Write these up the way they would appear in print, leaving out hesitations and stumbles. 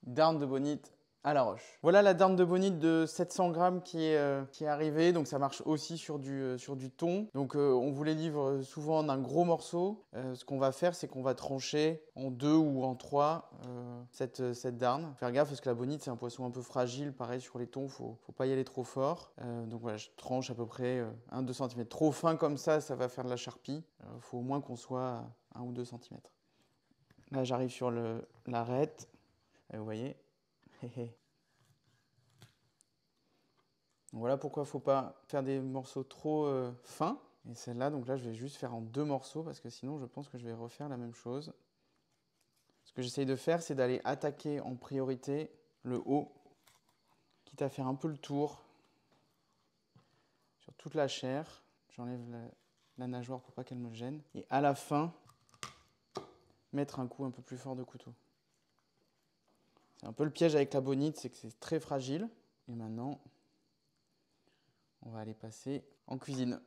Darne de bonite à la roche. Voilà la darne de bonite de 700 grammes qui est arrivée. Donc ça marche aussi sur du thon. Donc on vous les livre souvent en un gros morceau. Ce qu'on va faire, c'est qu'on va trancher en 2 ou en 3 cette darne. Faire gaffe parce que la bonite, c'est un poisson un peu fragile. Pareil sur les thons, faut pas y aller trop fort. Donc voilà, je tranche à peu près 1-2 cm. Trop fin comme ça va faire de la charpie. Faut au moins qu'on soit à 1 ou 2 cm. Là, j'arrive sur l'arête. Et vous voyez. Voilà pourquoi il ne faut pas faire des morceaux trop fins. Et celle-là, donc là, je vais juste faire en 2 morceaux parce que sinon, je pense que je vais refaire la même chose. Ce que j'essaye de faire, c'est d'aller attaquer en priorité le haut, quitte à faire un peu le tour sur toute la chair. J'enlève la nageoire pour pas qu'elle me gêne. Et à la fin, mettre un coup un peu plus fort de couteau. C'est un peu le piège avec la bonite, c'est que c'est très fragile. Et maintenant, on va aller passer en cuisine.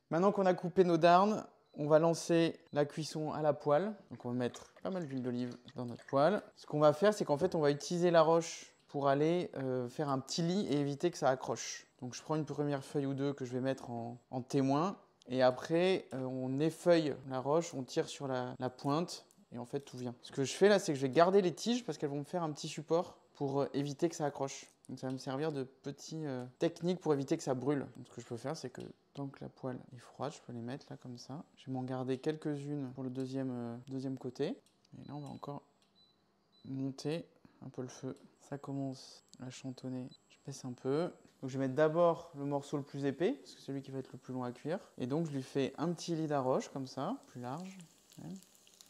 Maintenant qu'on a coupé nos darnes, on va lancer la cuisson à la poêle. Donc on va mettre pas mal d'huile d'olive dans notre poêle. Ce qu'on va faire, c'est qu'en fait, on va utiliser la roche pour aller faire un petit lit et éviter que ça accroche. Donc je prends une première feuille ou deux que je vais mettre en témoin. Et après, on effeuille la roche, on tire sur la pointe et en fait, tout vient. Ce que je fais là, c'est que je vais garder les tiges parce qu'elles vont me faire un petit support pour éviter que ça accroche. Donc ça va me servir de petite technique pour éviter que ça brûle. Donc, ce que je peux faire, c'est que tant que la poêle est froide, je peux les mettre là comme ça. Je vais m'en garder quelques-unes pour le deuxième côté. Et là, on va encore monter un peu le feu. Ça commence à chantonner. Je baisse un peu. Donc je vais mettre d'abord le morceau le plus épais, parce que c'est celui qui va être le plus long à cuire. Et donc je lui fais un petit lit d'arroche comme ça, plus large.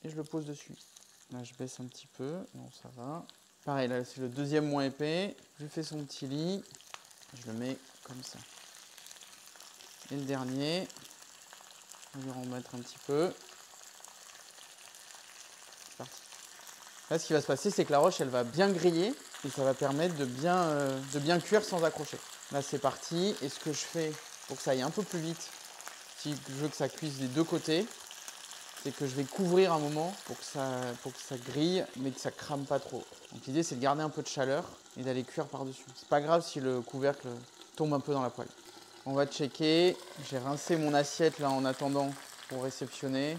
Et je le pose dessus. Là, je baisse un petit peu. Non, ça va. Pareil, là, c'est le deuxième moins épais. Je lui fais son petit lit. Je le mets comme ça. Et le dernier, on va lui remettre un petit peu. C'est parti. Là, ce qui va se passer, c'est que la roche, elle va bien griller et ça va permettre de bien cuire sans accrocher. Là, c'est parti. Et ce que je fais pour que ça aille un peu plus vite, si je veux que ça cuise des deux côtés, c'est que je vais couvrir un moment pour que ça grille, mais que ça crame pas trop. Donc l'idée, c'est de garder un peu de chaleur et d'aller cuire par-dessus. C'est pas grave si le couvercle tombe un peu dans la poêle. On va checker. J'ai rincé mon assiette là en attendant pour réceptionner.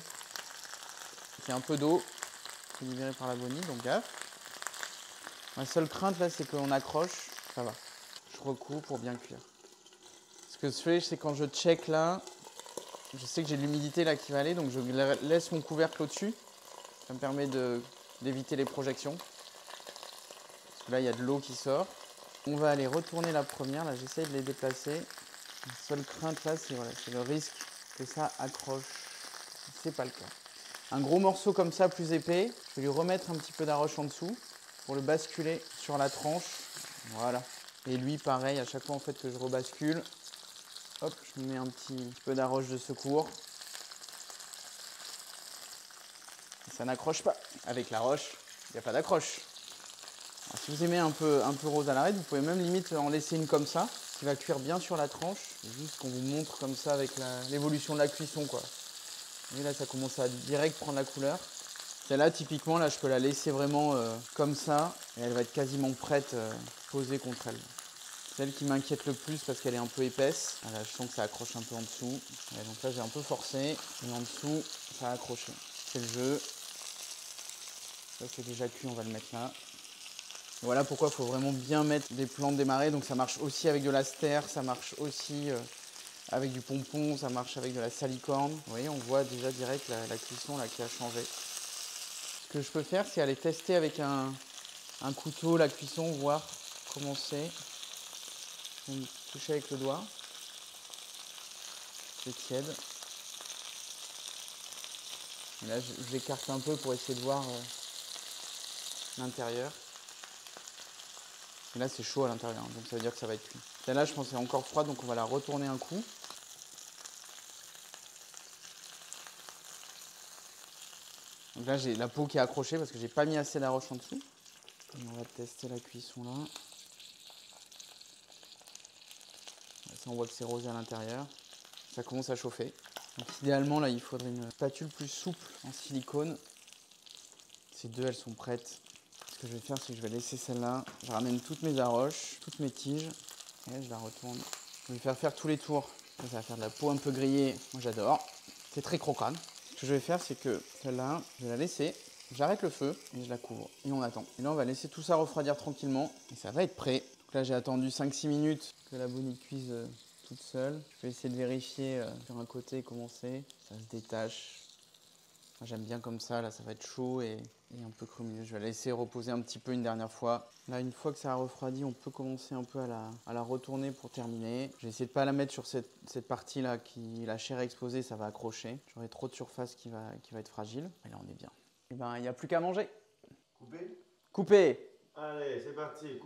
Il y a un peu d'eau qui est libérée par la bonite, donc gaffe. Ma seule crainte là, c'est qu'on accroche. Ça va. Je recouvre pour bien cuire. Ce que je fais, c'est quand je check là, je sais que j'ai de l'humidité là qui va aller, donc je laisse mon couvercle au-dessus. Ça me permet d'éviter les projections. Parce que là, il y a de l'eau qui sort. On va aller retourner la première. Là, j'essaie de les déplacer. La seule crainte là, c'est le risque que ça accroche. C'est pas le cas. Un gros morceau comme ça, plus épais, je vais lui remettre un petit peu d'arroche en dessous pour le basculer sur la tranche. Voilà. Et lui, pareil, à chaque fois en fait que je rebascule, hop, je mets un petit peu d'arroche de secours. Et ça n'accroche pas. Avec la roche, il n'y a pas d'accroche. Si vous aimez un peu rose à l'arête, vous pouvez même limite en laisser une comme ça, qui va cuire bien sur la tranche. C'est juste qu'on vous montre comme ça avec l'évolution de la cuisson, quoi. Et là, ça commence à direct prendre la couleur. Celle-là, typiquement, là, je peux la laisser vraiment comme ça, et elle va être quasiment prête, posée contre elle. Celle qui m'inquiète le plus parce qu'elle est un peu épaisse. Là, je sens que ça accroche un peu en dessous. Et donc là, j'ai un peu forcé, et en dessous, ça a accroché. C'est le jeu. Ça, c'est déjà cuit, on va le mettre là. Voilà pourquoi il faut vraiment bien mettre des plants démarrés. Donc ça marche aussi avec de l'aster, ça marche aussi avec du pompon, ça marche avec de la salicorne. Vous voyez, on voit déjà direct la cuisson là, qui a changé. Ce que je peux faire, c'est aller tester avec un couteau la cuisson, voir comment c'est. Toucher avec le doigt. C'est tiède. Et là, j'écarte un peu pour essayer de voir l'intérieur. Et là, c'est chaud à l'intérieur, donc ça veut dire que ça va être cuit. Celle-là, je pense qu'elle est encore froide, donc on va la retourner un coup. Donc là, j'ai la peau qui est accrochée parce que j'ai pas mis assez d'arroche en dessous. Et on va tester la cuisson là. Ça, on voit que c'est rosé à l'intérieur. Ça commence à chauffer. Donc idéalement, là, il faudrait une spatule plus souple en silicone. Ces deux, elles sont prêtes. que je vais faire, c'est que je vais laisser celle-là. Je ramène toutes mes arroches, toutes mes tiges. Et je la retourne. Je vais faire tous les tours. Ça va faire de la peau un peu grillée. Moi, j'adore. C'est très croquant. Ce que je vais faire, c'est que celle-là, je vais la laisser. J'arrête le feu et je la couvre. Et on attend. Et là, on va laisser tout ça refroidir tranquillement. Et ça va être prêt. Donc là, j'ai attendu 5-6 minutes que la bonite cuise toute seule. Je vais essayer de vérifier sur un côté comment c'est. Ça se détache. Moi, j'aime bien comme ça. Là, ça va être chaud et un peu cru au milieu. Je vais la laisser reposer un petit peu une dernière fois. Là, une fois que ça a refroidi, on peut commencer un peu à la retourner pour terminer. Je vais essayer de ne pas la mettre sur cette partie-là qui la chair exposée, ça va accrocher. J'aurai trop de surface qui va être fragile. Et là, on est bien. Et ben, il n'y a plus qu'à manger. Coupé? Couper. Allez, c'est parti.